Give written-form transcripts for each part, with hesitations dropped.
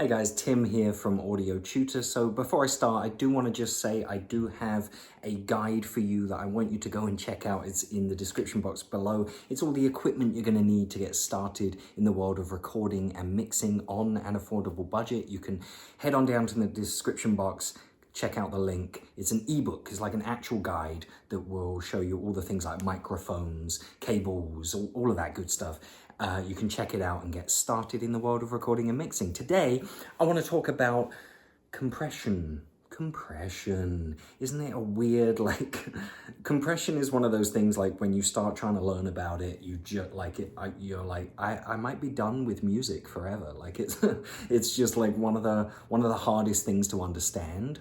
Hey guys, Tim here from Audio Tutor. So before I start, I do want to just say I do have a guide for you that I want you to go and check out. It's in the description box below. It's all the equipment you're going to need to get started in the world of recording and mixing on an affordable budget. You can head on down to the description box, check out the link. It's an ebook. It's like an actual guide that will show you all the things like microphones, cables, all of that good stuff. You can check it out and get started in the world of recording and mixing. Today, I want to talk about compression. Compression. Isn't it a weird, compression is one of those things, like when you start trying to learn about it, you just you're like, I might be done with music forever. Like it's just like one of the hardest things to understand.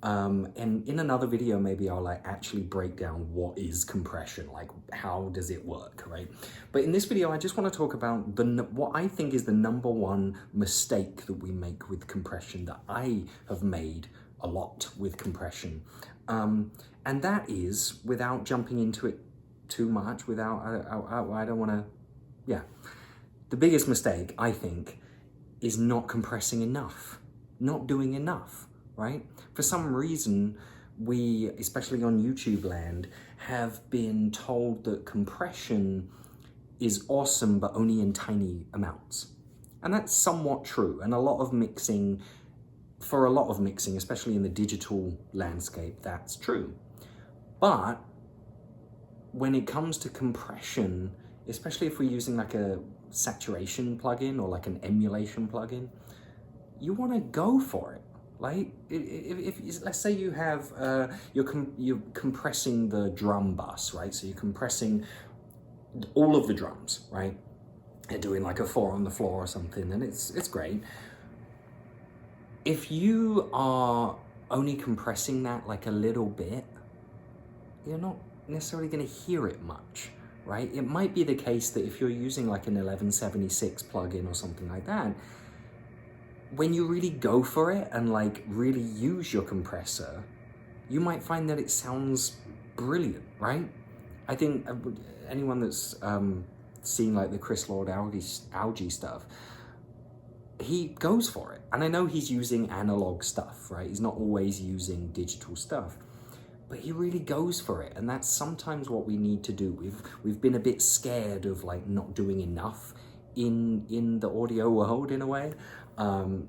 And in another video, maybe I'll actually break down what is compression, like how does it work, right? But in this video, I just want to talk about what I think is the number one mistake that we make with compression, that I have made a lot with compression. And that is, without jumping into it too much, I don't want to, the biggest mistake, I think, is not compressing enough, not doing enough. Right? For some reason, we, especially on YouTube land, have been told that compression is awesome, but only in tiny amounts. And that's somewhat true. And for a lot of mixing, especially in the digital landscape, that's true. But when it comes to compression, especially if we're using like a saturation plugin or like an emulation plugin, you want to go for it. Like, if let's say you have, you're compressing the drum bus, right? So you're compressing all of the drums, right? You're doing like a 4 on the floor or something, and it's great. If you are only compressing that like a little bit, you're not necessarily going to hear it much, right? It might be the case that if you're using like an 1176 plugin or something like that, when you really go for it and like really use your compressor, you might find that it sounds brilliant, right? I think anyone that's seen like the Chris Lord algae stuff, he goes for it. And I know he's using analog stuff, right? He's not always using digital stuff, but he really goes for it. And that's sometimes what we need to do. We've been a bit scared of like not doing enough in the audio world in a way.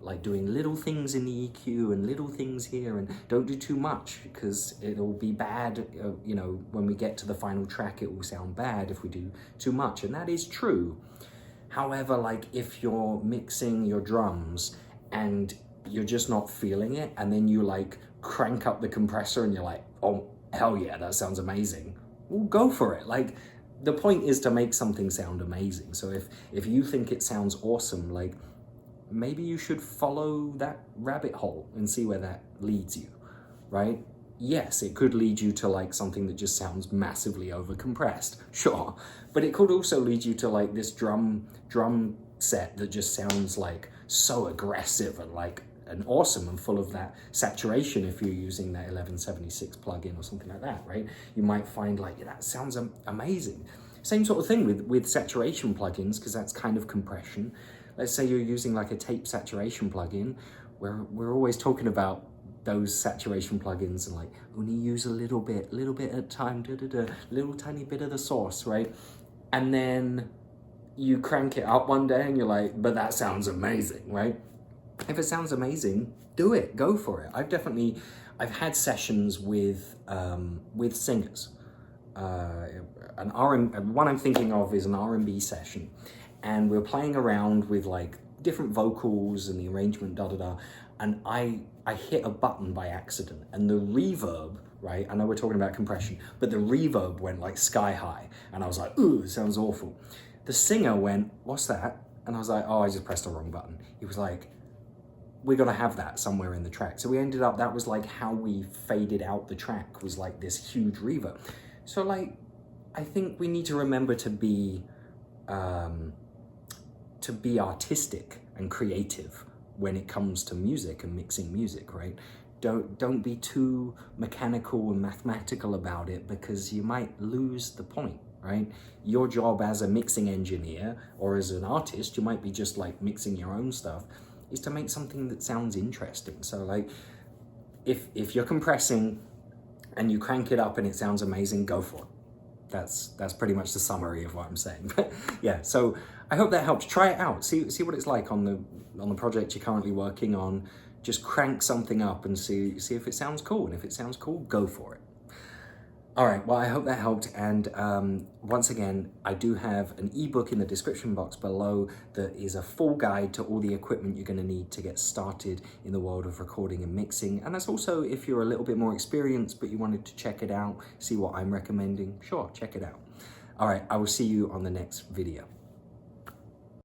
Like doing little things in the EQ and little things here, and don't do too much because it'll be bad. You know, when we get to the final track, it will sound bad if we do too much, and that is true. However, like if you're mixing your drums and you're just not feeling it, and then you like crank up the compressor and you're like, oh, hell yeah, that sounds amazing. Well, go for it. Like, the point is to make something sound amazing. So if you think it sounds awesome, like, maybe you should follow that rabbit hole and see where that leads you, right? Yes, it could lead you to like something that just sounds massively overcompressed, sure. But it could also lead you to like this drum set that just sounds like so aggressive and awesome and full of that saturation if you're using that 1176 plugin or something like that, right? You might find like, yeah, that sounds amazing. Same sort of thing with saturation plugins, because that's kind of compression. Let's say you're using like a tape saturation plugin, where we're always talking about those saturation plugins and like only use a little bit at a time, little tiny bit of the sauce, right? And then you crank it up one day and you're like, but that sounds amazing, right? If it sounds amazing, do it, go for it. I've had sessions with singers. One I'm thinking of is an R&B session. And we're playing around with like different vocals and the arrangement, and I hit a button by accident, and the reverb, right? I know we're talking about compression, but the reverb went like sky high, and I was like, ooh, it sounds awful. The singer went, what's that? And I was like, oh, I just pressed the wrong button. He was like, we're gonna have that somewhere in the track. So we ended up, that was like how we faded out the track, was like this huge reverb. So like, I think we need to remember to be artistic and creative when it comes to music and mixing music, right? Don't be too mechanical and mathematical about it, because you might lose the point, right? Your job as a mixing engineer or as an artist, you might be just like mixing your own stuff, is to make something that sounds interesting. So like, if you're compressing and you crank it up and it sounds amazing, go for it. That's pretty much the summary of what I'm saying. But yeah, so I hope that helps. Try it out. See what it's like on the project you're currently working on. Just crank something up and see if it sounds cool. And if it sounds cool, go for it. All right, well, I hope that helped. And once again, I do have an ebook in the description box below that is a full guide to all the equipment you're gonna need to get started in the world of recording and mixing. And that's also if you're a little bit more experienced, but you wanted to check it out, see what I'm recommending, sure, check it out. All right, I will see you on the next video.